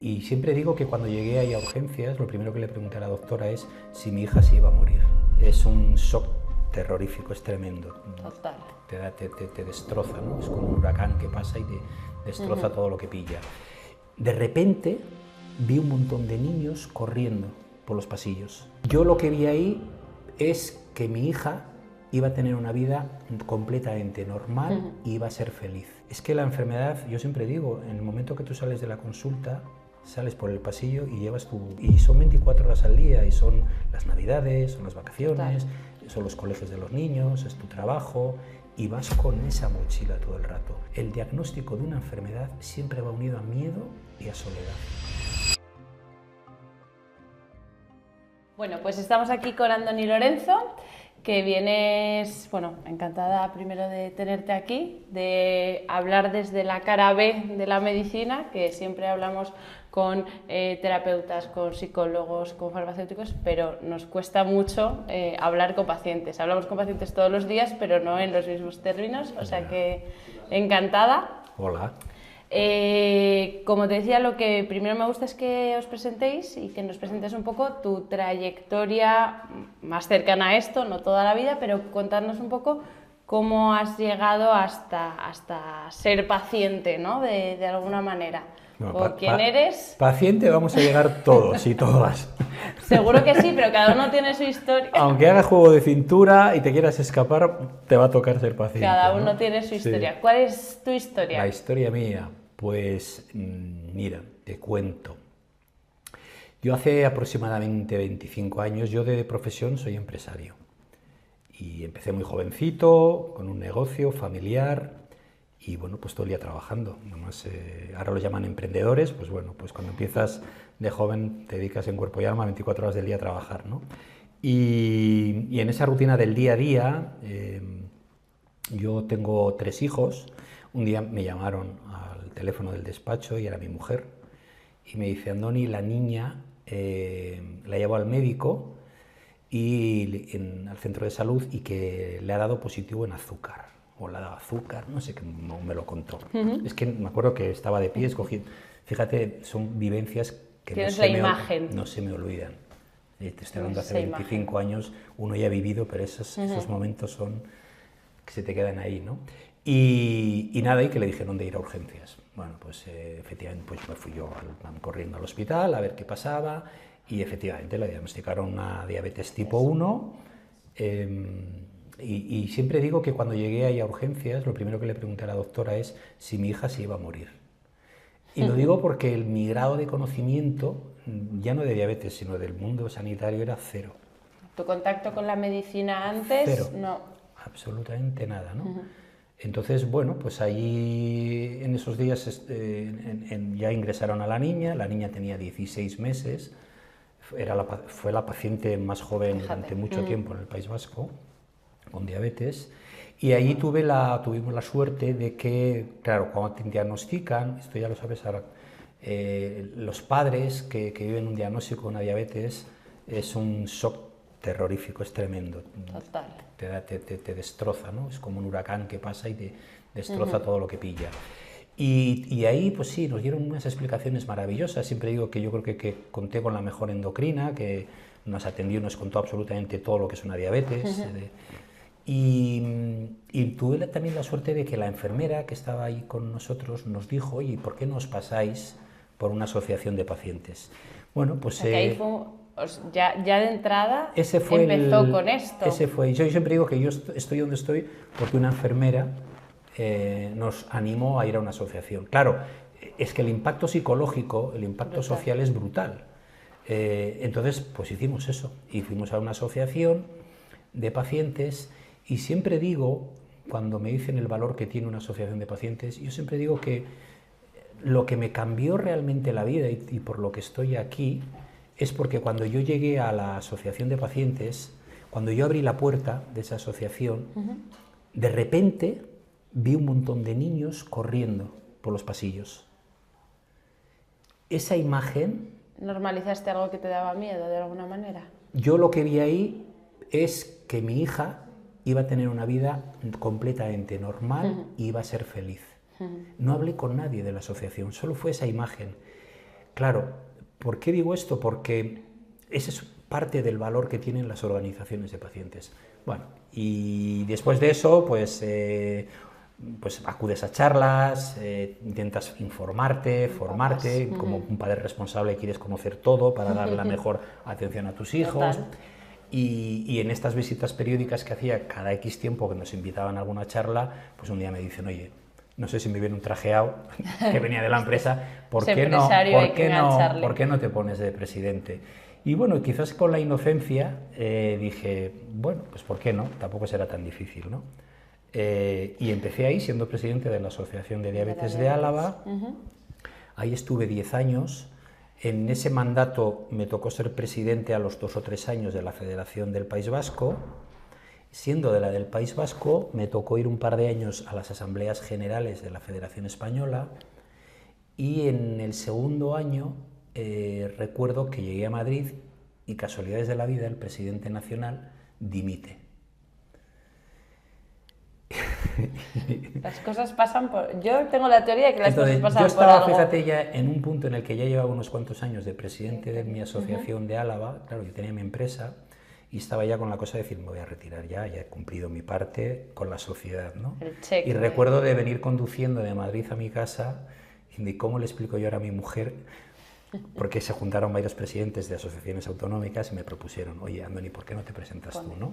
Y siempre digo que cuando llegué ahí a urgencias, lo primero que le pregunté a la doctora es si mi hija se iba a morir. Es un shock terrorífico, es tremendo. Total. Te destroza, ¿no? Es como un huracán que pasa y te destroza todo lo que pilla. De repente vi un montón de niños corriendo por los pasillos. Yo lo que vi ahí es que mi hija iba a tener una vida completamente normal y iba a ser feliz. Es que la enfermedad, yo siempre digo, en el momento que tú sales de la consulta, sales por el pasillo y llevas y son 24 horas al día, y son las navidades, son las vacaciones, son los colegios de los niños, es tu trabajo, y vas con esa mochila todo el rato. El diagnóstico de una enfermedad siempre va unido a miedo y a soledad. Bueno, pues estamos aquí con Andoni Lorenzo, que vienes, bueno, encantada primero de tenerte aquí, de hablar desde la cara B de la medicina, que siempre hablamos con terapeutas, con psicólogos, con farmacéuticos, pero nos cuesta mucho hablar con pacientes. Hablamos con pacientes todos los días, pero no en los mismos términos, o sea que encantada. Hola. Como te decía, lo que primero me gusta es que os presentéis y que nos presentes un poco tu trayectoria más cercana a esto, no toda la vida, pero contarnos un poco cómo has llegado hasta ser paciente, ¿no? De alguna manera. Bueno, ¿O quién eres? Paciente vamos a llegar todos y todas. Seguro que sí, pero cada uno tiene su historia. Aunque hagas juego de cintura y te quieras escapar, te va a tocar ser paciente. Cada uno ¿no? tiene su historia. Sí. ¿Cuál es tu historia? La historia mía, pues mira, te cuento. Yo hace aproximadamente 25 años, yo de profesión soy empresario. Y empecé muy jovencito, con un negocio familiar, y bueno, pues todo el día trabajando. Nomás, ahora lo llaman emprendedores, pues bueno, pues cuando empiezas de joven te dedicas en cuerpo y alma 24 horas del día a trabajar, ¿no? Y en esa rutina del día a día, yo tengo 3 hijos. Un día me llamaron al teléfono del despacho y era mi mujer, y me dice: Andoni, la niña la llevo al médico y al centro de salud, y que le ha dado positivo en azúcar, o le ha dado azúcar, no sé, que no me lo contó. Es que me acuerdo que estaba de pie, escogí, fíjate, son vivencias que no se me olvidan. Te estoy hablando hace 25 años, uno ya ha vivido, pero esos momentos son que se te quedan ahí, ¿no? Y nada, y que le dijeron de ir a urgencias. Bueno, pues efectivamente pues me fui yo corriendo al hospital a ver qué pasaba, y efectivamente le diagnosticaron una diabetes tipo 1. Y siempre digo que cuando llegué ahí a urgencias, lo primero que le pregunté a la doctora es si mi hija se iba a morir. Y lo digo porque mi grado de conocimiento, ya no de diabetes, sino del mundo sanitario, era cero. ¿Tu contacto con la medicina antes? Cero. No. Absolutamente nada, ¿no? Entonces, bueno, pues allí en esos días ya ingresaron a la niña tenía 16 meses, fue la paciente más joven durante mucho tiempo en el País Vasco, con diabetes, y ahí tuvimos la suerte de que, claro, cuando te diagnostican, esto ya lo sabes ahora, los padres que viven un diagnóstico de una diabetes, es un shock terrorífico, es tremendo. Total. Te destroza, ¿no? Es como un huracán que pasa y te destroza todo lo que pilla. Y ahí, pues sí, nos dieron unas explicaciones maravillosas. Siempre digo que yo creo que conté con la mejor endocrina, que nos atendió y nos contó absolutamente todo lo que es una diabetes. Y tuve también la suerte de que la enfermera que estaba ahí con nosotros nos dijo: oye, ¿por qué no os pasáis por una asociación de pacientes? Bueno, pues... ahí fue, ya de entrada empezó con esto. Ese fue. Yo siempre digo que yo estoy donde estoy porque una enfermera nos animó a ir a una asociación. Claro, es que el impacto psicológico, el impacto social es brutal. Entonces, pues hicimos eso, y fuimos a una asociación de pacientes, y siempre digo, cuando me dicen el valor que tiene una asociación de pacientes, yo siempre digo que lo que me cambió realmente la vida y por lo que estoy aquí, es porque cuando yo llegué a la asociación de pacientes, cuando yo abrí la puerta de esa asociación, de repente vi un montón de niños corriendo por los pasillos. Esa imagen... ¿Normalizaste algo que te daba miedo de alguna manera? Yo lo que vi ahí es que mi hija iba a tener una vida completamente normal y iba a ser feliz. No hablé con nadie de la asociación, solo fue esa imagen. claro, ¿por qué digo esto? Porque ese es parte del valor que tienen las organizaciones de pacientes. Bueno, y después de eso, pues acudes a charlas, intentas informarte, formarte, como un padre responsable quieres conocer todo para dar la mejor atención a tus hijos. Total. Y en estas visitas periódicas que hacía cada X tiempo que nos invitaban a alguna charla, pues un día me dicen, oye, no sé si me viene un trajeado que venía de la empresa, ¿por qué no te pones de presidente? Y bueno, quizás con la inocencia dije, bueno, pues ¿por qué no? Tampoco será tan difícil, ¿no? Y empecé ahí siendo presidente de la Asociación de Diabetes de Álava. Ahí estuve 10 años. En ese mandato me tocó ser presidente a los 2 o 3 años de la Federación del País Vasco. Siendo de la del País Vasco, me tocó ir un par de años a las asambleas generales de la Federación Española, y en el segundo año recuerdo que llegué a Madrid y, casualidades de la vida, el presidente nacional dimite. Las cosas pasan por... Yo tengo la teoría de que las Entonces, cosas pasan yo estaba, por algo. fíjate, ya en un punto en el que ya llevaba unos cuantos años de presidente de mi asociación de Álava. Claro, yo tenía mi empresa y estaba ya con la cosa de decir, me voy a retirar ya he cumplido mi parte con la sociedad, ¿no? Y recuerdo de venir conduciendo de Madrid a mi casa y de cómo le explico yo ahora a mi mujer, porque se juntaron varios presidentes de asociaciones autonómicas y me propusieron, oye, Andoni, ¿por qué no te presentas tú, no?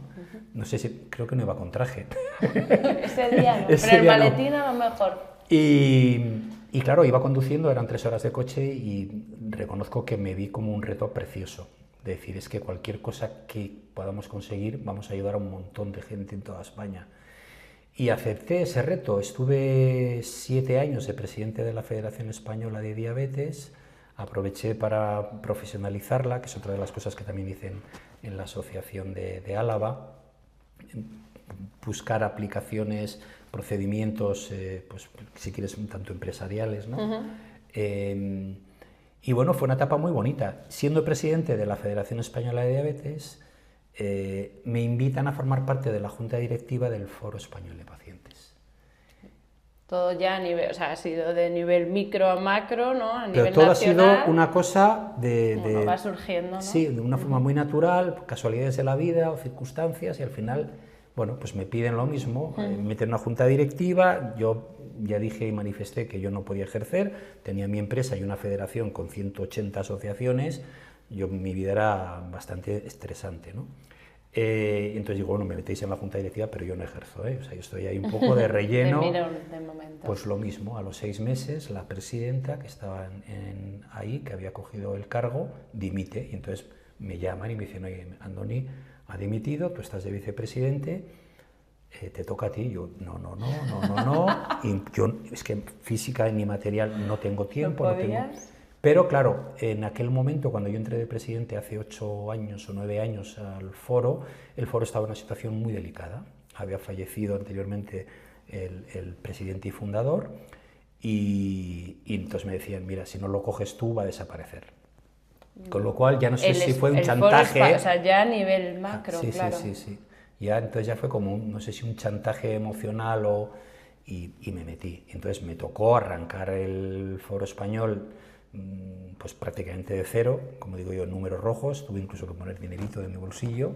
No sé si, creo que no iba con traje. Ese día no, pero el maletín a lo mejor. Y claro, iba conduciendo, eran 3 horas de coche y reconozco que me vi como un reto precioso. De decir, es que cualquier cosa que podamos conseguir, vamos a ayudar a un montón de gente en toda España. Y acepté ese reto. Estuve 7 años de presidente de la Federación Española de Diabetes. Aproveché para profesionalizarla, que es otra de las cosas que también hice en la Asociación de Álava. Buscar aplicaciones, procedimientos, pues si quieres, un tanto empresariales, ¿no? Y bueno, fue una etapa muy bonita. Siendo presidente de la Federación Española de Diabetes, me invitan a formar parte de la Junta Directiva del Foro Español de Pacientes. Todo ya a nivel, o sea, ha sido de nivel micro a macro, ¿no? A Pero nivel todo nacional, ha sido una cosa bueno, va surgiendo, ¿no? Sí, de una forma muy natural, casualidades de la vida o circunstancias, y al final, bueno, pues me piden lo mismo, me meten en una junta directiva. Yo ya dije y manifesté que yo no podía ejercer, tenía mi empresa y una federación con 180 asociaciones, mi vida era bastante estresante, ¿no? Entonces digo, bueno, me metéis en la junta directiva, pero yo no ejerzo, ¿eh? O sea, yo estoy ahí un poco de relleno. de momento. Pues lo mismo, a los 6 meses la presidenta que estaba ahí, que había cogido el cargo, dimite, y entonces me llaman y me dicen, oye, Andoni ha dimitido, tú estás de vicepresidente, te toca a ti. Yo, no, y yo, es que física ni material no tengo tiempo, ¿No podías? Pero claro, en aquel momento, cuando yo entré de presidente hace 8 años o 9 años al foro, el foro estaba en una situación muy delicada. Había fallecido anteriormente el presidente y fundador, y entonces me decían, mira, si no lo coges tú va a desaparecer. Con lo cual ya no sé si fue un chantaje. Foro, o sea, ya a nivel macro, sí, claro. Sí. Ya, entonces ya fue como, no sé si un chantaje emocional y me metí. Entonces me tocó arrancar el Foro Español pues prácticamente de cero, como digo yo, en números rojos. Tuve incluso que poner dinerito de mi bolsillo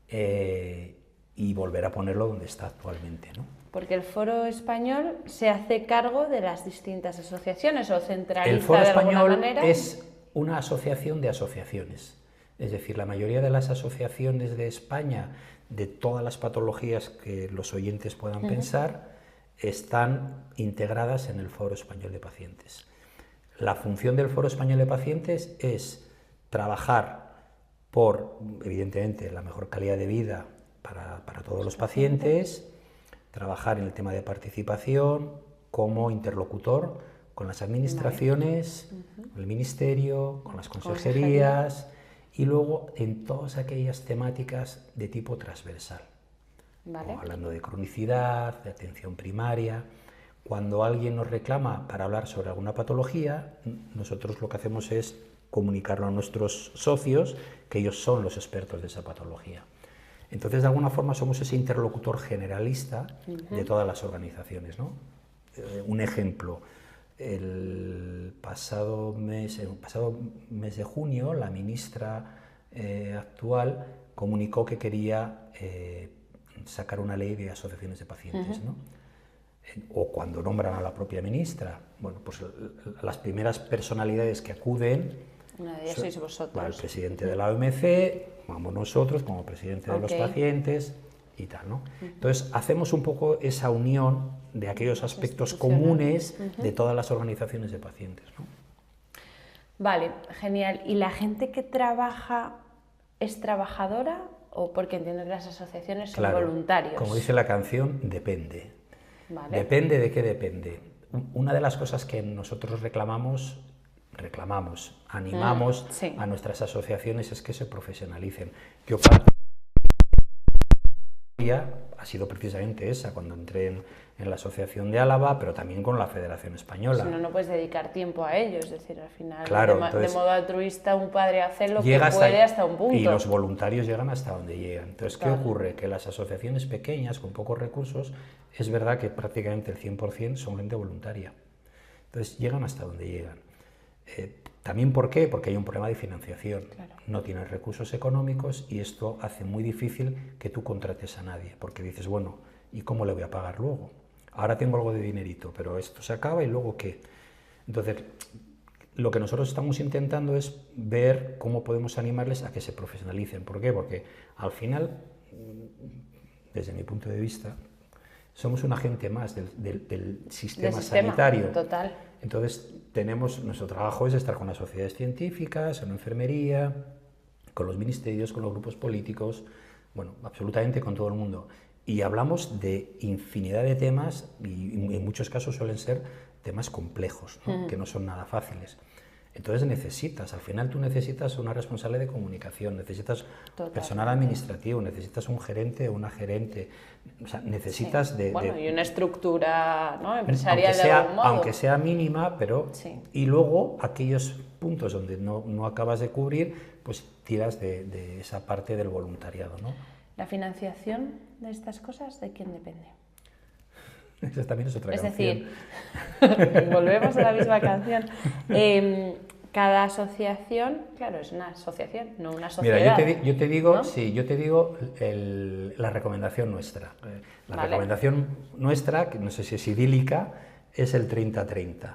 y volver a ponerlo donde está actualmente, ¿no? Porque el Foro Español se hace cargo de las distintas asociaciones o centraliza el Foro de alguna Español manera. Es una asociación de asociaciones. Es decir, la mayoría de las asociaciones de España, de todas las patologías que los oyentes puedan pensar, están integradas en el Foro Español de Pacientes. La función del Foro Español de Pacientes es trabajar por, evidentemente, la mejor calidad de vida para todos los pacientes, trabajar en el tema de participación como interlocutor con las administraciones, con el ministerio, con las consejerías y luego en todas aquellas temáticas de tipo transversal. Vale. Hablando de cronicidad, de atención primaria. Cuando alguien nos reclama para hablar sobre alguna patología, nosotros lo que hacemos es comunicarlo a nuestros socios, que ellos son los expertos de esa patología. Entonces, de alguna forma, somos ese interlocutor generalista de todas las organizaciones, ¿no? Un ejemplo, el pasado mes de junio, la ministra actual comunicó que quería sacar una ley de asociaciones de pacientes, ¿no? O cuando nombran a la propia ministra, bueno, pues las primeras personalidades que acuden, una de ellas sois vosotros. El presidente de la OMC, vamos nosotros como presidente de los pacientes y tal, ¿no? Entonces hacemos un poco esa unión de aquellos aspectos comunes de todas las organizaciones de pacientes, ¿no? Vale, genial. ¿Y la gente que trabaja es trabajadora o porque entiendo que las asociaciones son voluntarios? Como dice la canción, depende. Vale. ¿Depende de qué depende? Una de las cosas que nosotros animamos sí. a nuestras asociaciones es que se profesionalicen. Yo ha sido precisamente esa, cuando entré en la Asociación de Álava, pero también con la Federación Española. Si no, no puedes dedicar tiempo a ello, es decir, al final, claro, de entonces, modo altruista, un padre hace lo que puede hasta un punto. Y los voluntarios llegan hasta donde llegan. Entonces, ¿qué ocurre? Que las asociaciones pequeñas, con pocos recursos, es verdad que prácticamente el 100% son gente voluntaria. Entonces, llegan hasta donde llegan. También, ¿por qué? Porque hay un problema de financiación. Claro. No tienes recursos económicos y esto hace muy difícil que tú contrates a nadie, porque dices, bueno, ¿y cómo le voy a pagar luego? Ahora tengo algo de dinerito, pero esto se acaba y luego ¿qué? Entonces, lo que nosotros estamos intentando es ver cómo podemos animarles a que se profesionalicen. ¿Por qué? Porque al final, desde mi punto de vista, somos un agente más del sistema sanitario. Total. Entonces, nuestro trabajo es estar con las sociedades científicas, en la enfermería, con los ministerios, con los grupos políticos, bueno, absolutamente con todo el mundo. Y hablamos de infinidad de temas y en muchos casos suelen ser temas complejos, ¿no? Que no son nada fáciles. Entonces al final tú necesitas una responsable de comunicación, necesitas personal administrativo, necesitas un gerente o una gerente, o sea, necesitas y una estructura, ¿no?, empresarial de algún modo. Aunque sea mínima, pero... Sí. Y luego aquellos puntos donde no acabas de cubrir, pues tiras de esa parte del voluntariado, ¿no? ¿La financiación de estas cosas de quién depende? Esa también es otra canción. Es decir, volvemos a la misma canción. Cada asociación, claro, es una asociación, no una sociedad. Mira, yo te digo, ¿no? Sí, yo te digo la recomendación nuestra. Recomendación nuestra, que no sé si es idílica, es el 30-30.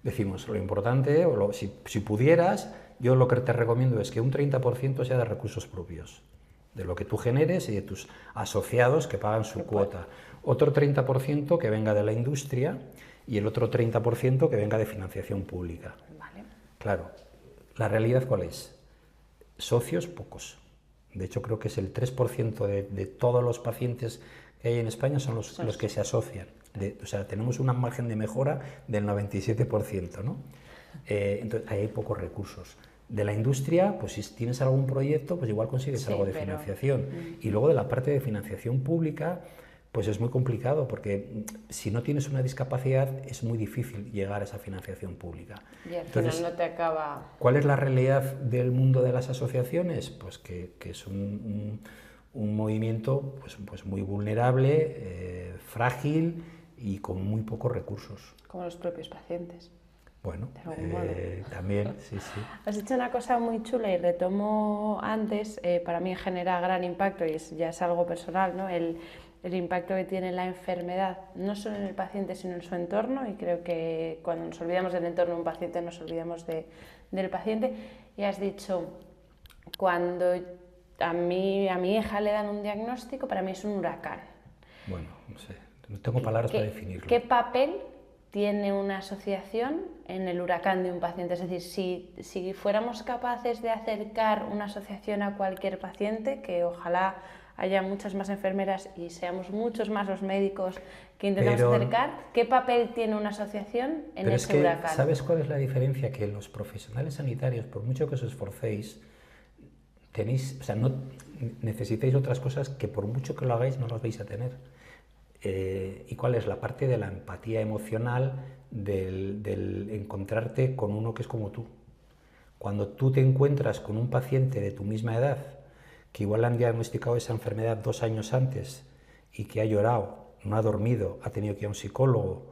Decimos, lo importante, si pudieras, yo lo que te recomiendo es que un 30% sea de recursos propios, de lo que tú generes y de tus asociados que pagan su cuota. Otro 30% que venga de la industria y el otro 30% que venga de financiación pública. Vale. Claro, ¿la realidad cuál es? Socios, pocos. De hecho, creo que es el 3% de todos los pacientes que hay en España son los que se asocian. O sea, tenemos una margen de mejora del 97%, ¿no? Entonces, ahí hay pocos recursos. De la industria, pues si tienes algún proyecto, pues igual consigues algo de financiación. Y luego de la parte de financiación pública, pues es muy complicado, porque si no tienes una discapacidad es muy difícil llegar a esa financiación pública. Y al final no te acaba... ¿Cuál es la realidad del mundo de las asociaciones? Pues que es un movimiento pues muy vulnerable, frágil y con muy pocos recursos. Como los propios pacientes. Bueno, también, sí. Has dicho una cosa muy chula y retomo antes, para mí genera gran impacto y ya es algo personal, ¿no? El impacto que tiene la enfermedad, no solo en el paciente, sino en su entorno, y creo que cuando nos olvidamos del entorno de un paciente, nos olvidamos del paciente. Y has dicho, cuando a mi hija le dan un diagnóstico, para mí es un huracán. Bueno, no sé, no tengo palabras para definirlo. ¿Qué papel tiene una asociación en el huracán de un paciente? Es decir, si fuéramos capaces de acercar una asociación a cualquier paciente, que ojalá haya muchas más enfermeras y seamos muchos más los médicos que intentamos acercar, ¿qué papel tiene una asociación en ese huracán? ¿Sabes cuál es la diferencia? Que los profesionales sanitarios, por mucho que os esforcéis, no necesitáis otras cosas que por mucho que lo hagáis no las vais a tener. ¿Y cuál es? La parte de la empatía emocional, del encontrarte con uno que es como tú. Cuando tú te encuentras con un paciente de tu misma edad, que igual le han diagnosticado esa enfermedad 2 años antes y que ha llorado, no ha dormido, ha tenido que ir a un psicólogo,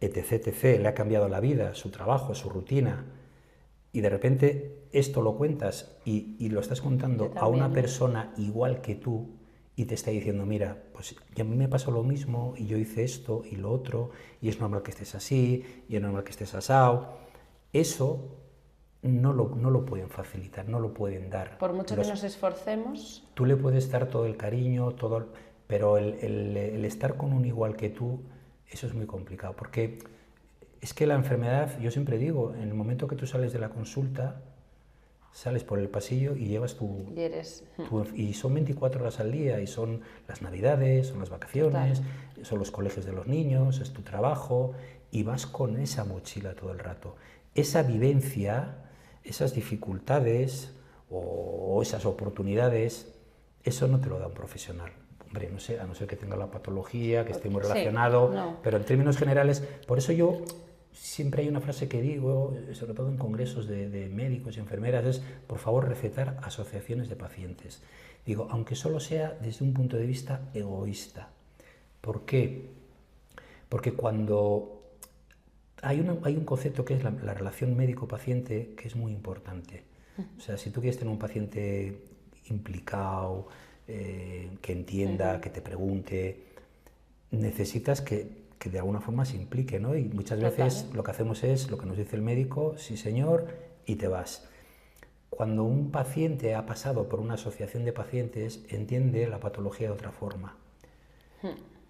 etc., le ha cambiado la vida, su trabajo, su rutina, y de repente esto lo cuentas y lo estás contando a una persona igual que tú y te está diciendo, mira, pues a mí me pasó lo mismo y yo hice esto y lo otro y es normal que estés así y es normal que estés asado, eso no lo pueden facilitar, no lo pueden dar. Por mucho que nos esforcemos. Tú le puedes dar todo el cariño, pero el estar con un igual que tú, eso es muy complicado, porque es que la enfermedad, yo siempre digo, en el momento que tú sales de la consulta, sales por el pasillo y llevas y son 24 horas al día, y son las navidades, son las vacaciones, total, son los colegios de los niños, es tu trabajo, y vas con esa mochila todo el rato. Esa vivencia, esas dificultades o esas oportunidades, eso no te lo da un profesional. Hombre, no sé, a no ser que tenga la patología, que esté muy relacionado, sí, no, pero en términos generales, por eso yo siempre hay una frase que digo, sobre todo en congresos de médicos y enfermeras, es, por favor, recetar asociaciones de pacientes. Digo, aunque solo sea desde un punto de vista egoísta. ¿Por qué? Porque cuando hay un concepto que es la relación médico-paciente, que es muy importante. O sea, si tú quieres tener un paciente implicado, que entienda, que te pregunte, necesitas que de alguna forma se implique, ¿no? Y muchas veces lo que hacemos es lo que nos dice el médico, sí señor, y te vas. Cuando un paciente ha pasado por una asociación de pacientes, entiende la patología de otra forma.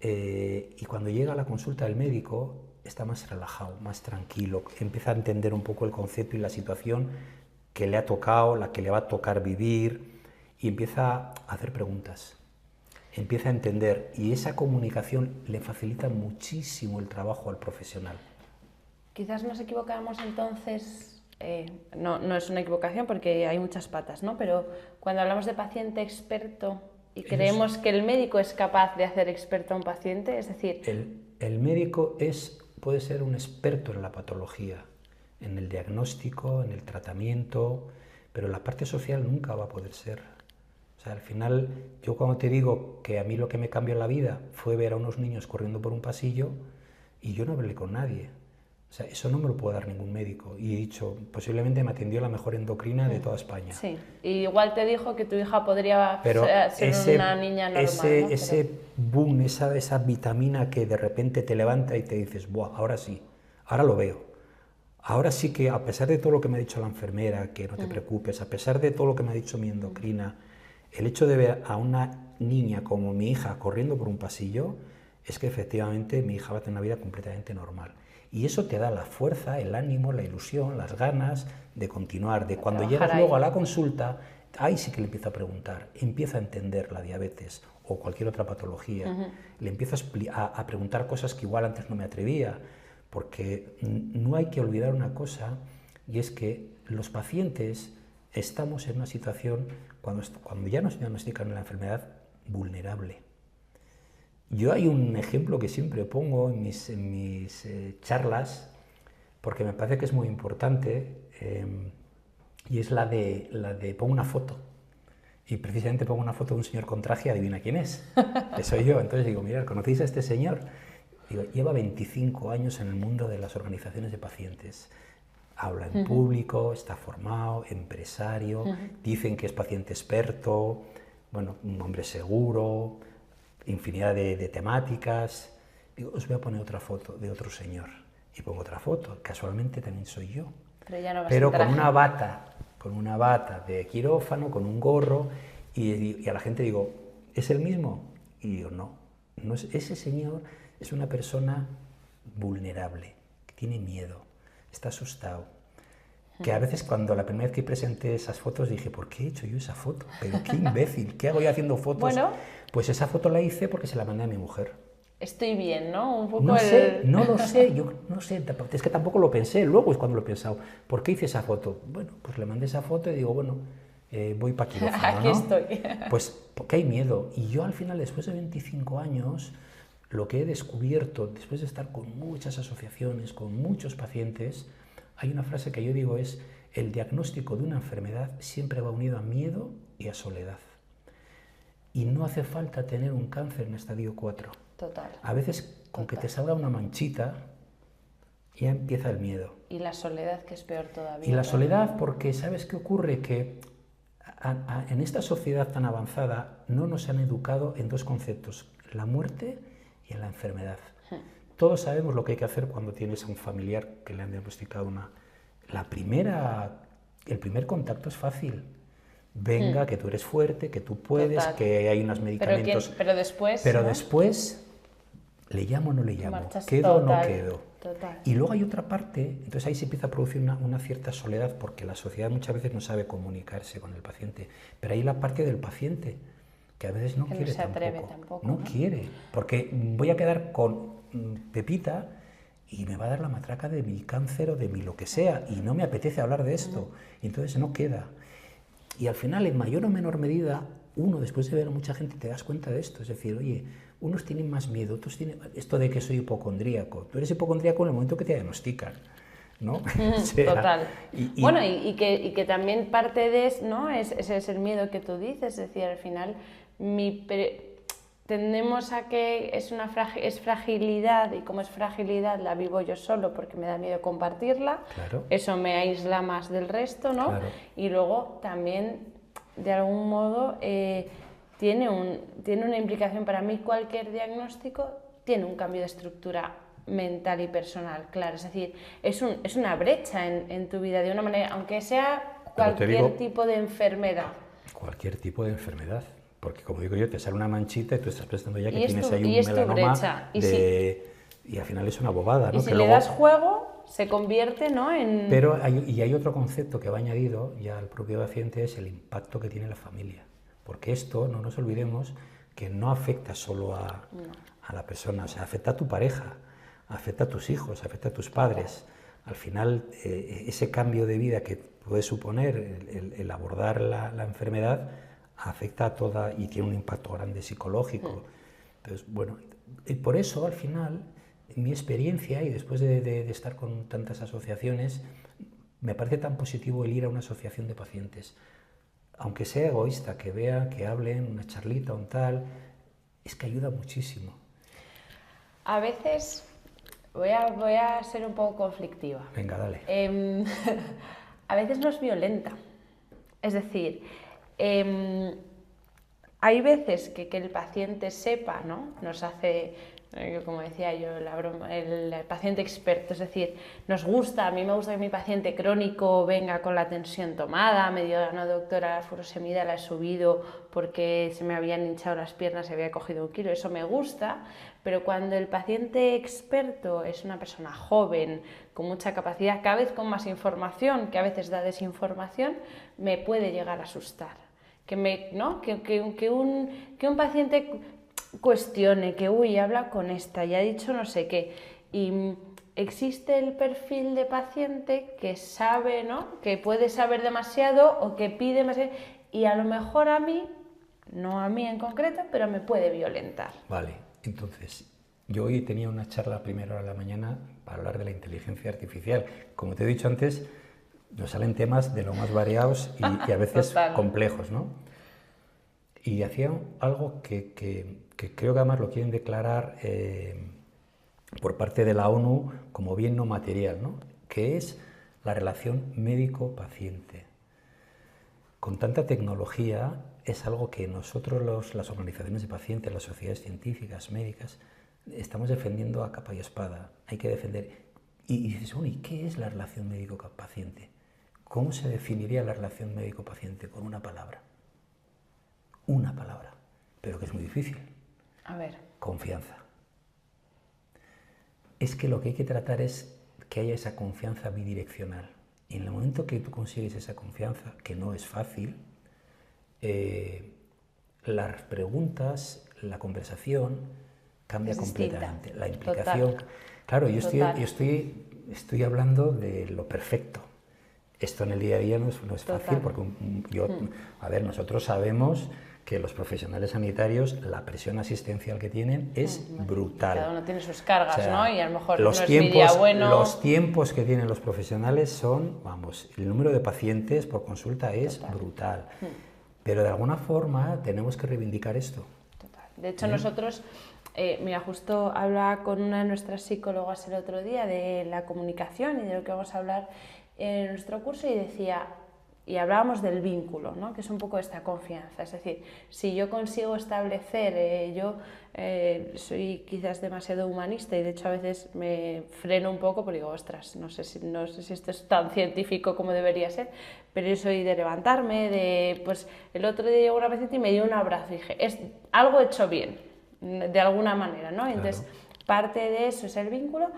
Y cuando llega a la consulta del médico, está más relajado, más tranquilo, empieza a entender un poco el concepto y la situación que le ha tocado, la que le va a tocar vivir, y empieza a hacer preguntas. Empieza a entender, y esa comunicación le facilita muchísimo el trabajo al profesional. Quizás nos equivocamos entonces, no es una equivocación porque hay muchas patas, ¿no? Pero cuando hablamos de paciente experto y creemos que el médico es capaz de hacer experto a un paciente, es decir... El médico puede ser un experto en la patología, en el diagnóstico, en el tratamiento, pero la parte social nunca va a poder ser. O sea, al final, yo cuando te digo que a mí lo que me cambió la vida fue ver a unos niños corriendo por un pasillo y yo no hablé con nadie. O sea, eso no me lo puede dar ningún médico. Y he dicho, posiblemente me atendió la mejor endocrina de toda España. Sí, y igual te dijo que tu hija podría ser una niña normal, ¿no? Ese boom, esa vitamina que de repente te levanta y te dices, ¡buah, ahora sí, ahora lo veo! Ahora sí que, a pesar de todo lo que me ha dicho la enfermera, que no te preocupes, a pesar de todo lo que me ha dicho mi endocrina, el hecho de ver a una niña como mi hija corriendo por un pasillo es que efectivamente mi hija va a tener una vida completamente normal. Y eso te da la fuerza, el ánimo, la ilusión, las ganas de continuar. De cuando llegas luego a la consulta, ahí sí que le empieza a preguntar, empieza a entender la diabetes o cualquier otra patología. Le empieza a preguntar cosas que igual antes no me atrevía, porque no hay que olvidar una cosa, y es que los pacientes estamos en una situación, cuando ya nos diagnostican la enfermedad, vulnerable. Yo hay un ejemplo que siempre pongo en mis charlas, porque me parece que es muy importante, y es la de pongo una foto. Y precisamente pongo una foto de un señor con traje y adivina quién es. Que soy yo. Entonces digo, mirad, ¿conocéis a este señor? Digo, lleva 25 años en el mundo de las organizaciones de pacientes. Habla en público, está formado, empresario, dicen que es paciente experto, bueno, un hombre seguro, infinidad de temáticas. Digo, os voy a poner otra foto de otro señor. Y pongo otra foto, casualmente también soy yo. Pero con una bata de quirófano, con un gorro, y a la gente digo, ¿es el mismo? Y digo, no es, ese señor es una persona vulnerable, que tiene miedo, está asustado. Que a veces cuando la primera vez que presenté esas fotos dije, ¿por qué he hecho yo esa foto? Pero qué imbécil, ¿qué hago yo haciendo fotos? Bueno, pues esa foto la hice porque se la mandé a mi mujer. Estoy bien, ¿no? Un poco no lo sé, yo no sé, es que tampoco lo pensé, luego es cuando lo he pensado. ¿Por qué hice esa foto? Bueno, pues le mandé esa foto y digo, bueno, voy para quirófano, Aquí estoy. Pues porque hay miedo. Y yo al final, después de 25 años, lo que he descubierto, después de estar con muchas asociaciones, con muchos pacientes, hay una frase que yo digo es, el diagnóstico de una enfermedad siempre va unido a miedo y a soledad. Y no hace falta tener un cáncer en estadio 4. Total. A veces, con que te salga una manchita, ya empieza el miedo. Y la soledad, que es peor todavía. Y la soledad, porque ¿sabes qué ocurre? Que en esta sociedad tan avanzada no nos han educado en dos conceptos, la muerte y en la enfermedad. Todos sabemos lo que hay que hacer cuando tienes a un familiar que le han diagnosticado una... El primer contacto es fácil. Venga, que tú eres fuerte, que tú puedes, Total. que hay unos medicamentos... Pero después... Pero ¿no? después, ¿le llamo o no le llamo? Marchas ¿Quedo o no total, quedo? total. Y luego hay otra parte, entonces ahí se empieza a producir una cierta soledad porque la sociedad muchas veces no sabe comunicarse con el paciente. Pero hay la parte del paciente que a veces no Que no quiere se atreve tampoco. tampoco, No ¿no? quiere, porque voy a quedar con Pepita y me va a dar la matraca de mi cáncer o de mi lo que sea y no me apetece hablar de esto. Y entonces no queda. Y al final, en mayor o menor medida, uno, después de ver a mucha gente, te das cuenta de esto. Es decir, oye, unos tienen más miedo, otros tienen... Esto de que soy hipocondríaco. Tú eres hipocondríaco en el momento que te diagnostican, ¿no? O sea, Total. Bueno, y que también parte de eso, ¿no? Ese es el miedo que tú dices. Es decir, al final, tendemos a que es fragilidad, y como es fragilidad la vivo yo solo porque me da miedo compartirla. Claro. Eso me aísla más del resto, ¿no? Claro. Y luego también, de algún modo, tiene una implicación para mí. Cualquier diagnóstico tiene un cambio de estructura mental y personal, claro. Es decir, es una brecha en tu vida, de una manera, aunque sea cualquier tipo de enfermedad. Cualquier tipo de enfermedad. Porque, como digo yo, te sale una manchita y tú estás pensando ya que tienes ahí y un melanoma y al final es una bobada, ¿no? Y si que le luego... das juego, se convierte, ¿no? en... Pero hay otro concepto que va añadido ya al propio paciente, es el impacto que tiene la familia. Porque esto, no nos olvidemos, que no afecta solo a la persona, o sea, afecta a tu pareja, afecta a tus hijos, afecta a tus padres. Al final, ese cambio de vida que puede suponer el abordar la enfermedad afecta a toda y tiene un impacto grande psicológico. Entonces, bueno, y por eso al final, en mi experiencia y después de estar con tantas asociaciones, me parece tan positivo el ir a una asociación de pacientes. Aunque sea egoísta, que vean, que hablen, una charlita, un tal, es que ayuda muchísimo. A veces, voy a ser un poco conflictiva. Venga, dale. A veces no es violenta. Es decir, hay veces que el paciente sepa, ¿no? Nos hace, como decía yo, la broma, el paciente experto. Es decir, a mí me gusta que mi paciente crónico venga con la tensión tomada, me diga, no doctora, la furosemida la he subido porque se me habían hinchado las piernas, se había cogido 1 kilo, eso me gusta. Pero cuando el paciente experto es una persona joven, con mucha capacidad, cada vez con más información, que a veces da desinformación, me puede llegar a asustar. Que un paciente cuestione, que uy, habla con esta y ha dicho no sé qué. Y existe el perfil de paciente que sabe, ¿no? Que puede saber demasiado o que pide demasiado, y a lo mejor a mí, no a mí en concreto, pero me puede violentar. Vale, entonces, yo hoy tenía una charla a primera hora de la mañana para hablar de la inteligencia artificial. Como te he dicho antes, nos salen temas de lo más variados y a veces complejos, ¿no? Y hacían algo que creo que además lo quieren declarar por parte de la ONU como bien no material, ¿no? Que es la relación médico-paciente. Con tanta tecnología es algo que nosotros, las organizaciones de pacientes, las sociedades científicas, médicas, estamos defendiendo a capa y espada. Hay que defender. Y dices, bueno, ¿y qué es la relación médico-paciente? ¿Cómo se definiría la relación médico-paciente? Con una palabra. Una palabra, pero que es muy difícil. A ver. Confianza. Es que lo que hay que tratar es que haya esa confianza bidireccional. Y en el momento que tú consigues esa confianza, que no es fácil, las preguntas, la conversación cambia completamente. La implicación. Total. Claro, yo estoy hablando de lo perfecto. Esto en el día a día no es fácil porque nosotros sabemos que los profesionales sanitarios, la presión asistencial que tienen es brutal. Cada uno tiene sus cargas, o sea, ¿no? Y a lo mejor los no tiempos, es mi día bueno. Los tiempos que tienen los profesionales son, vamos, el número de pacientes por consulta es brutal. Pero de alguna forma tenemos que reivindicar esto. Total. De hecho, nosotros Mira, justo hablaba con una de nuestras psicólogas el otro día de la comunicación y de lo que vamos a hablar en nuestro curso y decía, y hablábamos del vínculo, ¿no? Que es un poco esta confianza, es decir, si yo consigo establecer, yo soy quizás demasiado humanista y de hecho a veces me freno un poco porque digo, ostras, no sé si esto es tan científico como debería ser, pero yo soy de levantarme, pues el otro día llegó una paciente y me dio un abrazo y dije, algo he hecho bien, de alguna manera, ¿no? Claro. Entonces, parte de eso es el vínculo,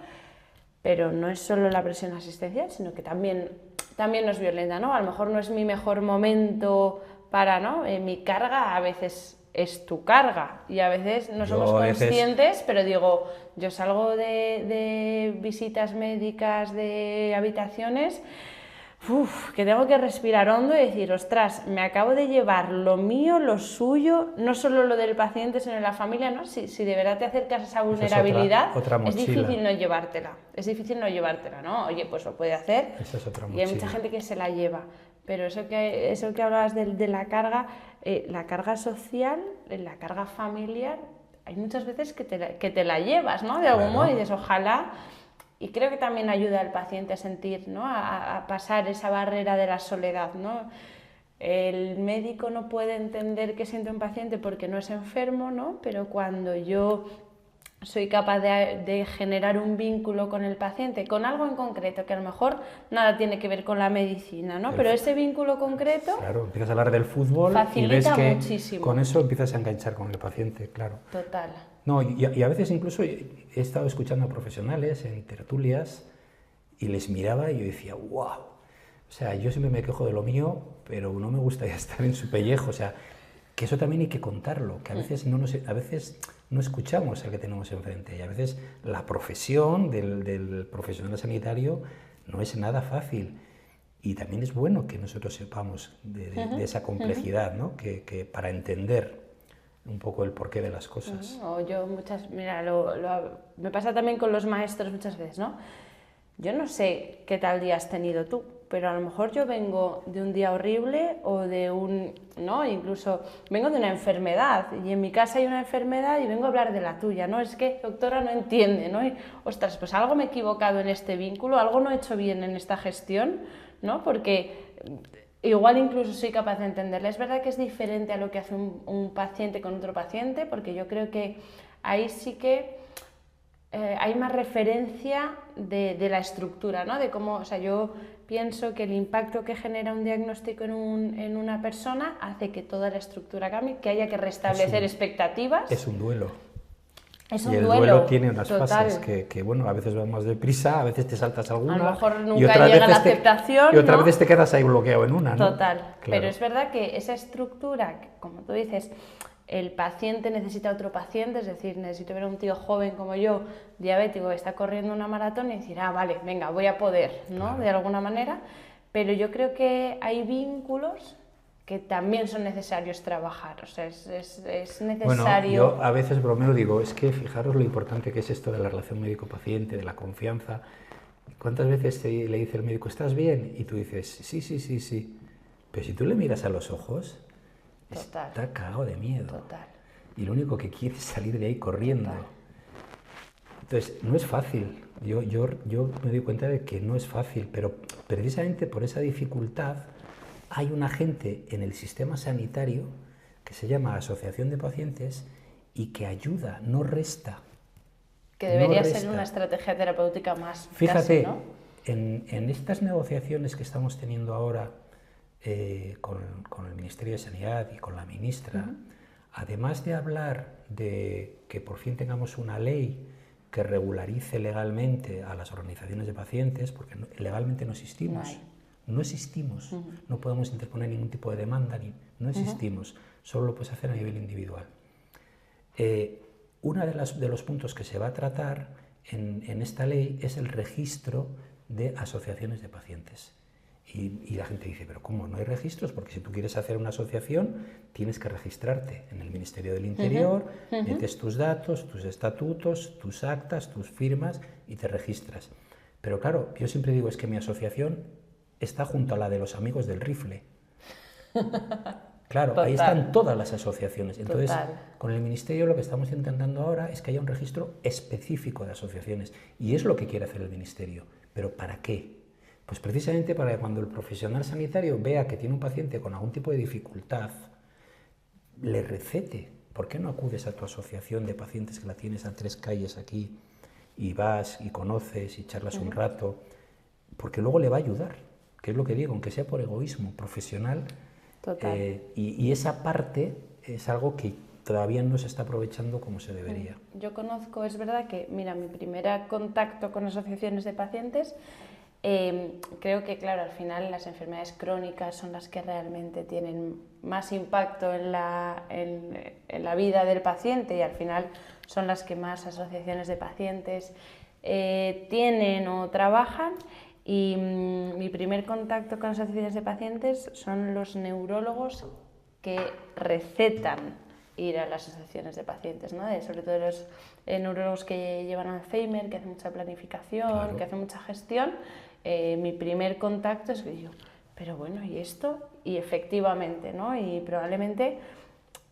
pero no es solo la presión asistencial, sino que también nos violenta, ¿no? A lo mejor no es mi mejor momento para, ¿no? Mi carga a veces es tu carga y a veces no somos conscientes, pero digo, yo salgo de visitas médicas, de habitaciones, que tengo que respirar hondo y decir, ostras, me acabo de llevar lo mío, lo suyo, no solo lo del paciente, sino de la familia, ¿no? Si de verdad te acercas a esa vulnerabilidad, otra es difícil no llevártela, ¿no? Oye, pues lo puede hacer. Esa es otra y hay mucha gente que se la lleva. Pero eso que hablabas de la carga social, la carga familiar, hay muchas veces que te la llevas, ¿no? De algún modo y dices, ojalá. Y creo que también ayuda al paciente a sentir, ¿no? a pasar esa barrera de la soledad, ¿no? El médico no puede entender qué siente un paciente porque no es enfermo, ¿no? Pero cuando yo soy capaz de generar un vínculo con el paciente, con algo en concreto, que a lo mejor nada tiene que ver con la medicina, ¿no? Pero ese vínculo concreto... Claro, empiezas a hablar del fútbol y ves que muchísimo. Con eso empiezas a enganchar con el paciente, claro. Total. No, y a veces incluso he estado escuchando a profesionales en tertulias y les miraba y yo decía, wow. O sea, yo siempre me quejo de lo mío, pero no me gustaría estar en su pellejo. O sea, que eso también hay que contarlo, que a veces no escuchamos al que tenemos enfrente y a veces la profesión del profesional sanitario no es nada fácil y también es bueno que nosotros sepamos de esa complejidad, ¿no? que para entender un poco el porqué de las cosas. Mira, me pasa también con los maestros muchas veces, ¿no? Yo no sé qué tal día has tenido tú, pero a lo mejor yo vengo de un día horrible o ¿no? Incluso vengo de una enfermedad y en mi casa hay una enfermedad y vengo a hablar de la tuya, ¿no? Es que, doctora, no entiende, ¿no? Y, ostras, pues algo me he equivocado en este vínculo, algo no he hecho bien en esta gestión, ¿no? Porque igual incluso soy capaz de entenderla. Es verdad que es diferente a lo que hace un paciente con otro paciente, porque yo creo que ahí sí que hay más referencia de la estructura, ¿no? De cómo, o sea, yo pienso que el impacto que genera un diagnóstico en una persona hace que toda la estructura cambie, que haya que restablecer expectativas. Es un duelo. Es un y el duelo tiene unas fases que, bueno, a veces van más deprisa, a veces te saltas alguna. A lo mejor nunca llega la aceptación, y otras veces te quedas ahí bloqueado en una, ¿no? Total. Claro. Pero es verdad que esa estructura, como tú dices, el paciente necesita otro paciente, es decir, necesito ver a un tío joven como yo, diabético, que está corriendo una maratón y decir, vale, venga, voy a poder, ¿no? Claro. De alguna manera. Pero yo creo que hay vínculos que también son necesarios trabajar, o sea, es necesario... Bueno, yo a veces bromeo, digo, es que fijaros lo importante que es esto de la relación médico-paciente, de la confianza. ¿Cuántas veces le dice el médico, ¿estás bien? Y tú dices, sí, pero si tú le miras a los ojos, total, está cagado de miedo. Total. Y lo único que quiere es salir de ahí corriendo. Total. Entonces, no es fácil, yo me doy cuenta de que no es fácil, pero precisamente por esa dificultad hay un agente en el sistema sanitario que se llama Asociación de Pacientes y que ayuda, no resta. Que debería ser una estrategia terapéutica más. Fíjate, casi, ¿no? en estas negociaciones que estamos teniendo ahora con el Ministerio de Sanidad y con la ministra, además de hablar de que por fin tengamos una ley que regularice legalmente a las organizaciones de pacientes, porque legalmente no existimos. No existimos, no podemos interponer ningún tipo de demanda, no existimos, solo lo puedes hacer a nivel individual. Uno de los puntos que se va a tratar en esta ley es el registro de asociaciones de pacientes. Y la gente dice, pero ¿cómo? ¿No hay registros? Porque si tú quieres hacer una asociación, tienes que registrarte en el Ministerio del Interior, metes tus datos, tus estatutos, tus actas, tus firmas y te registras. Pero claro, yo siempre digo, es que mi asociación está junto a la de los amigos del rifle. Claro, ahí Total. están todas las asociaciones. Entonces, Total. con el Ministerio lo que estamos intentando ahora es que haya un registro específico de asociaciones. Y es lo que quiere hacer el Ministerio. ¿Pero para qué? Pues precisamente para que cuando el profesional sanitario vea que tiene un paciente con algún tipo de dificultad, le recete. ¿Por qué no acudes a tu asociación de pacientes que la tienes a 3 calles aquí y vas y conoces y charlas un rato? Porque luego le va a ayudar, que es lo que digo, aunque sea por egoísmo profesional. Total. Y esa parte es algo que todavía no se está aprovechando como se debería. Yo conozco, es verdad que, mira, mi primer contacto con asociaciones de pacientes, creo que, claro, al final las enfermedades crónicas son las que realmente tienen más impacto en la vida del paciente y al final son las que más asociaciones de pacientes tienen o trabajan. Y mi primer contacto con asociaciones de pacientes son los neurólogos que recetan ir a las asociaciones de pacientes, ¿no? Sobre todo los neurólogos que llevan Alzheimer, que hacen mucha planificación, Claro. que hacen mucha gestión. Mi primer contacto es que digo, pero bueno, ¿y esto? Y efectivamente, ¿no? Y probablemente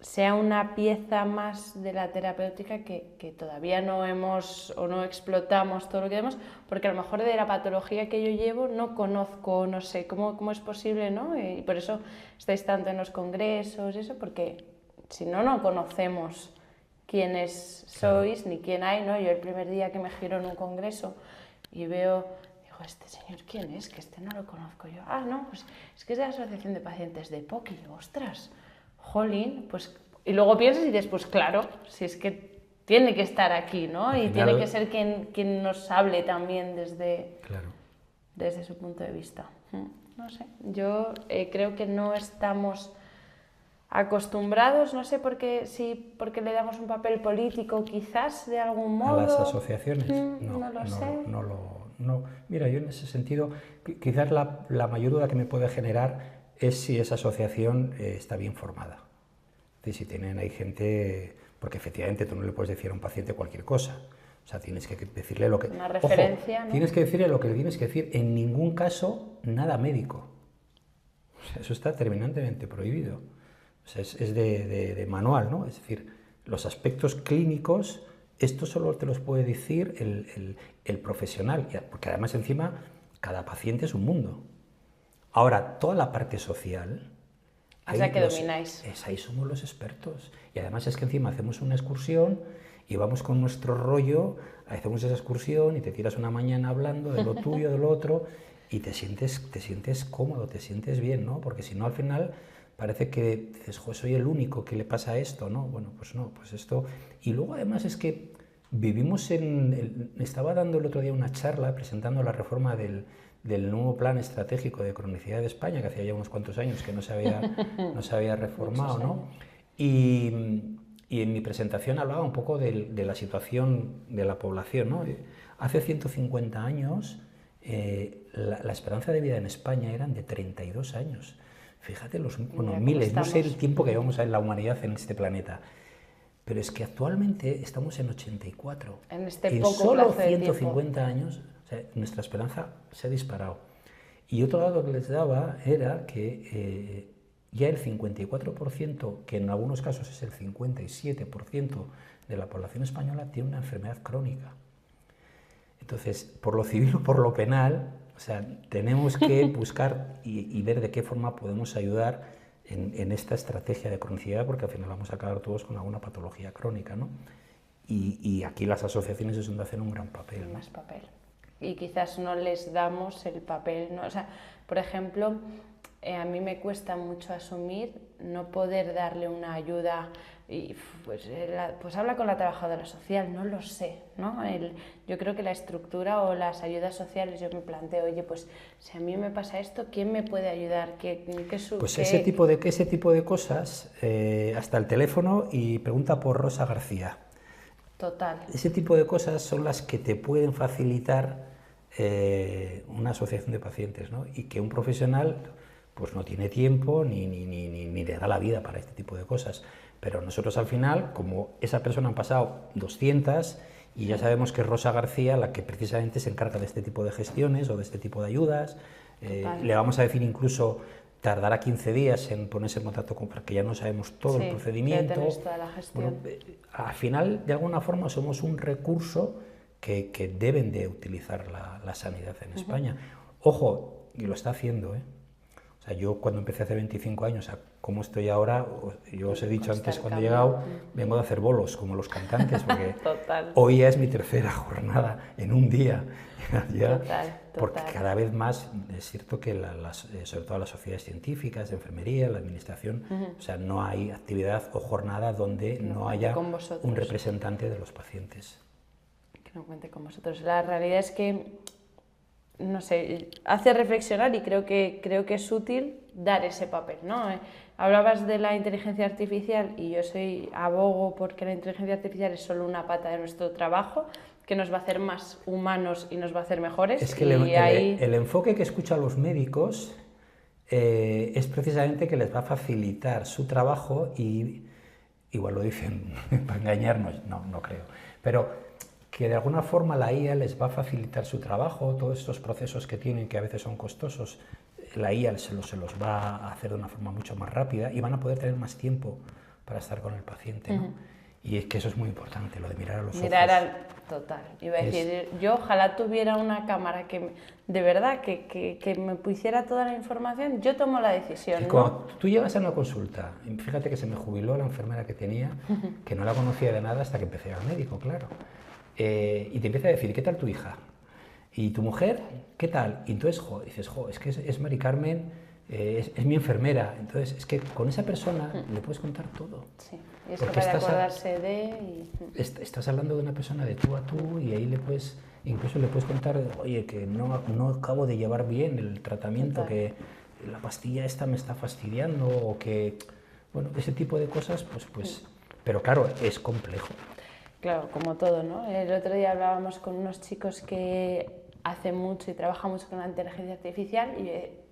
sea una pieza más de la terapéutica que todavía no hemos o no explotamos todo lo que vemos, porque a lo mejor de la patología que yo llevo no conozco, no sé cómo es posible, ¿no? Y por eso estáis tanto en los congresos, eso, porque si no, no conocemos quiénes sois ni quién hay, ¿no? Yo el primer día que me giro en un congreso y veo, digo, ¿este señor quién es? Que este no lo conozco yo. Ah, no, pues es que es de la Asociación de Pacientes de POCI, ostras. Jolín, pues, y luego piensas y dices, pues claro, si es que tiene que estar aquí, ¿no? Al Y final, tiene que ser quien nos hable también desde su punto de vista. No sé, yo creo que no estamos acostumbrados, no sé por qué, si porque le damos un papel político quizás de algún modo. ¿A las asociaciones? No lo sé. No. Mira, yo en ese sentido, quizás la mayor duda que me puede generar es si esa asociación está bien formada. Es decir, si tienen ahí gente, porque efectivamente tú no le puedes decir a un paciente cualquier cosa. O sea, tienes que decirle lo que... Una referencia, Ojo, ¿no? tienes que decirle lo que le tienes que decir. En ningún caso, nada médico. O sea, eso está terminantemente prohibido. O sea, es de manual, ¿no? Es decir, los aspectos clínicos, esto solo te los puede decir el profesional, porque además encima cada paciente es un mundo. Ahora, toda la parte social... Es la que domináis. Ahí somos los expertos. Y además es que encima hacemos una excursión y vamos con nuestro rollo, hacemos esa excursión y te tiras una mañana hablando de lo tuyo, de lo otro, y te sientes cómodo, te sientes bien, ¿no? Porque si no, al final parece que dices, jo, soy el único que le pasa esto, ¿no? Bueno, pues no, pues esto... Y luego además es que vivimos estaba dando el otro día una charla presentando la reforma del nuevo plan estratégico de cronicidad de España, que hacía ya unos cuantos años que no se había reformado, ¿no? Y en mi presentación hablaba un poco de la situación de la población, ¿no? Hace 150 años la esperanza de vida en España eran de 32 años. Fíjate, miles, no sé el tiempo que llevamos en la humanidad en este planeta. Pero es que actualmente estamos en 84. En este en poco solo plazo de 150 años, o sea, nuestra esperanza se ha disparado. Y otro dato que les daba era que ya el 54%, que en algunos casos es el 57% de la población española, tiene una enfermedad crónica. Entonces, por lo civil o por lo penal, o sea, tenemos que buscar y ver de qué forma podemos ayudar en esta estrategia de cronicidad, porque al final vamos a acabar todos con alguna patología crónica, ¿no? Y aquí las asociaciones es donde hacen un gran papel, ¿no? Más papel. Y quizás no les damos el papel, ¿no? O sea, por ejemplo, a mí me cuesta mucho asumir no poder darle una ayuda y pues habla con la trabajadora social, no lo sé, ¿no? Yo creo que la estructura o las ayudas sociales, yo me planteo, oye, pues si a mí me pasa esto, ¿quién me puede ayudar? Ese tipo de cosas, hasta el teléfono y pregunta por Rosa García. Total. Ese tipo de cosas son las que te pueden facilitar una asociación de pacientes, ¿no? Y que un profesional pues no tiene tiempo ni le da la vida para este tipo de cosas. Pero nosotros al final, como esa persona han pasado 200 y ya sabemos que es Rosa García la que precisamente se encarga de este tipo de gestiones o de este tipo de ayudas, le vamos a decir incluso tardará 15 días en ponerse en contacto con, porque ya no sabemos todo el procedimiento. Ya tenéis toda la gestión. Bueno, al final, de alguna forma, somos un recurso que deben de utilizar la sanidad en España. Ojo, y lo está haciendo, ¿eh? O sea, yo cuando empecé hace 25 años, a cómo estoy ahora, yo os he dicho antes cuando he llegado, vengo de hacer bolos, como los cantantes, porque hoy ya es mi tercera jornada en un día. Ya, porque cada vez más es cierto que sobre todo las sociedades científicas, de enfermería, la administración, o sea, no hay actividad o jornada donde no haya un representante de los pacientes. Que no cuente con vosotros. La realidad es que, no sé, hace reflexionar y creo que es útil dar ese papel, ¿no? Hablabas de la inteligencia artificial y yo abogo porque la inteligencia artificial es solo una pata de nuestro trabajo, que nos va a hacer más humanos y nos va a hacer mejores. Es que el enfoque que escuchan los médicos es precisamente que les va a facilitar su trabajo y, igual lo dicen para engañarnos, no creo, pero que de alguna forma la IA les va a facilitar su trabajo, todos estos procesos que tienen que a veces son costosos, la IA se los va a hacer de una forma mucho más rápida y van a poder tener más tiempo para estar con el paciente, ¿no? Y es que eso es muy importante, lo de mirar a los ojos. Total. Iba a decir, yo ojalá tuviera una cámara que de verdad que me pusiera toda la información, yo tomo la decisión, ¿no? Cuando tú llegas a una consulta, fíjate que se me jubiló la enfermera que tenía, que no la conocía de nada hasta que empecé a ir al médico, claro. Y te empieza a decir, ¿qué tal tu hija? ¿Y tu mujer? ¿Qué tal? Y entonces, dices, es que es Mari Carmen, es mi enfermera. Entonces, es que con esa persona le puedes contar todo. Sí, y es capaz de acordarse Estás hablando de una persona de tú a tú y ahí incluso le puedes contar, oye, que no acabo de llevar bien el tratamiento, que la pastilla esta me está fastidiando, o que, bueno, ese tipo de cosas, pues pero claro, es complejo. Claro, como todo, ¿no? El otro día hablábamos con unos chicos que hacen mucho y trabajan mucho con la inteligencia artificial y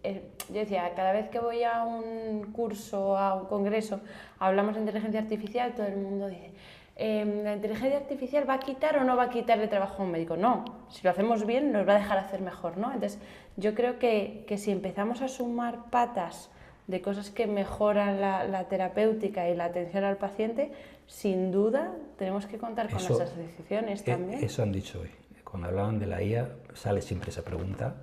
yo decía, cada vez que voy a un curso, a un congreso, hablamos de inteligencia artificial, todo el mundo dice, ¿la inteligencia artificial va a quitar o no va a quitarle trabajo a un médico? No, si lo hacemos bien nos va a dejar hacer mejor, ¿no? Entonces, yo creo que si empezamos a sumar patas de cosas que mejoran la terapéutica y la atención al paciente, sin duda tenemos que contar con las asociaciones también. Eso han dicho hoy. Cuando hablaban de la IA, sale siempre esa pregunta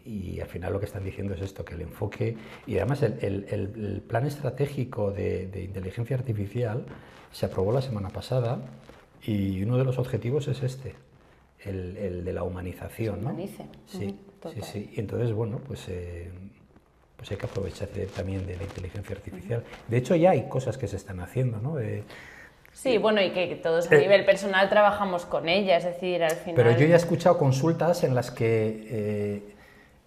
y al final lo que están diciendo es esto, que el enfoque, y además el plan estratégico de inteligencia artificial se aprobó la semana pasada y uno de los objetivos es este, el de la humanización, ¿no? Sí, sí. Y entonces, bueno, pues hay que aprovecharse también de la inteligencia artificial. De hecho, ya hay cosas que se están haciendo, ¿no? Sí, bueno, y que todos a nivel personal trabajamos con ella, es decir, al final... Pero yo ya he escuchado consultas en las que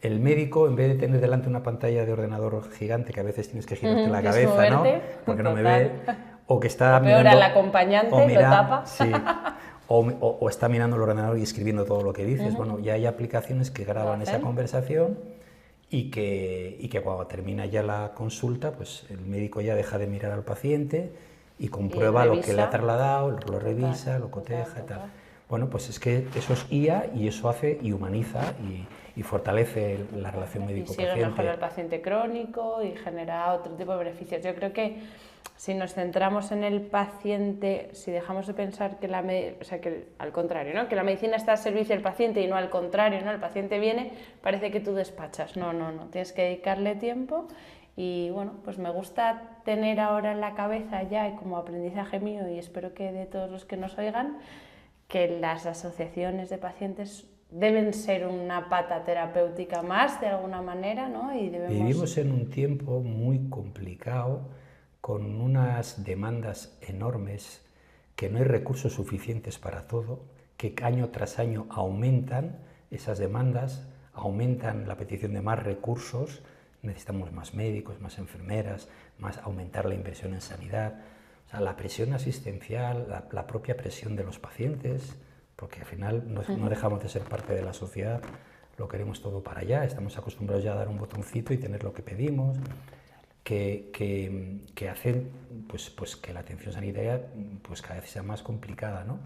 el médico, en vez de tener delante una pantalla de ordenador gigante, que a veces tienes que girarte la cabeza, ¿no? Porque no me ve, o que está mirando... Peor al acompañante, lo tapa. Sí, o está mirando el ordenador y escribiendo todo lo que dices. Bueno, ya hay aplicaciones que graban esa conversación y que cuando termina ya la consulta, pues el médico ya deja de mirar al paciente y comprueba lo que le ha trasladado, lo revisa, lo coteja y tal. Bueno, pues es que eso es IA y eso hace y humaniza y fortalece la relación médico-paciente. Y sigue mejor al paciente crónico y genera otro tipo de beneficios. Yo creo que si nos centramos en el paciente, si dejamos de pensar que que al contrario, ¿no? Que la medicina está al servicio del paciente y no al contrario, ¿no? El paciente viene, parece que tú despachas. No, tienes que dedicarle tiempo. Y bueno, pues me gusta tener ahora en la cabeza ya como aprendizaje mío y espero que de todos los que nos oigan, que las asociaciones de pacientes deben ser una pata terapéutica más de alguna manera, ¿no? Y vivimos en un tiempo muy complicado, con unas demandas enormes, que no hay recursos suficientes para todo, que año tras año aumentan esas demandas, aumentan la petición de más recursos. Necesitamos más médicos, más enfermeras, aumentar la inversión en sanidad, o sea, la presión asistencial, la propia presión de los pacientes, porque al final no dejamos de ser parte de la sociedad, lo queremos todo para allá, estamos acostumbrados ya a dar un botoncito y tener lo que pedimos, que hacen pues que la atención sanitaria pues cada vez sea más complicada, ¿no?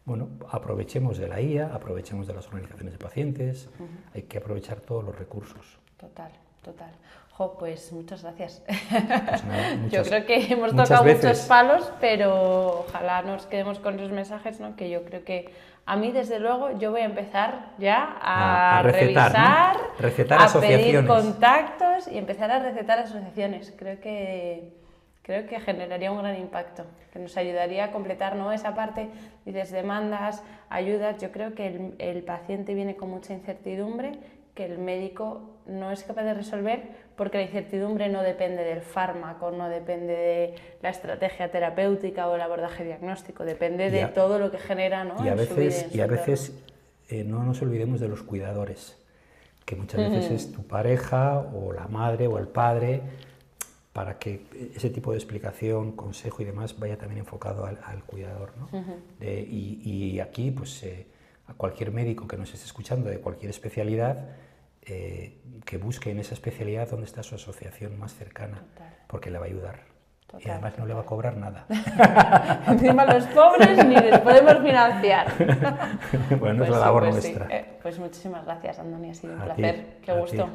Bueno, aprovechemos de la IA, aprovechemos de las organizaciones de pacientes, hay que aprovechar todos los recursos. Total. total. Jo, pues muchas gracias. Pues nada, Yo creo que hemos muchas tocado veces. muchos palos, pero ojalá nos quedemos con esos mensajes, ¿no? Que yo creo que a mí, desde luego, yo voy a empezar ya a recetar, revisar, ¿no? Recetar a asociaciones. pedir contactos y empezar a recetar asociaciones. Creo que generaría un gran impacto, que nos ayudaría a completar, ¿no? Esa parte, dices, demandas, ayudas. Yo creo que el paciente viene con mucha incertidumbre, que el médico no es capaz de resolver, porque la incertidumbre no depende del fármaco, no depende de la estrategia terapéutica o el abordaje diagnóstico, depende de todo lo que genera, ¿no? Y a en su vida veces, y en su y a entorno. veces no nos olvidemos de los cuidadores, que muchas veces es tu pareja o la madre o el padre, para que ese tipo de explicación, consejo y demás vaya también enfocado al cuidador, ¿no? Y aquí, pues, a cualquier médico que nos esté escuchando de cualquier especialidad, que busque en esa especialidad dónde está su asociación más cercana, porque le va a ayudar. Y además no le va a cobrar nada. Encima los pobres ni les podemos financiar. Bueno, Pues es la sí, labor pues nuestra. Sí. Pues muchísimas gracias, Andoni, ha sido un A placer. ti, Qué a gusto. ti.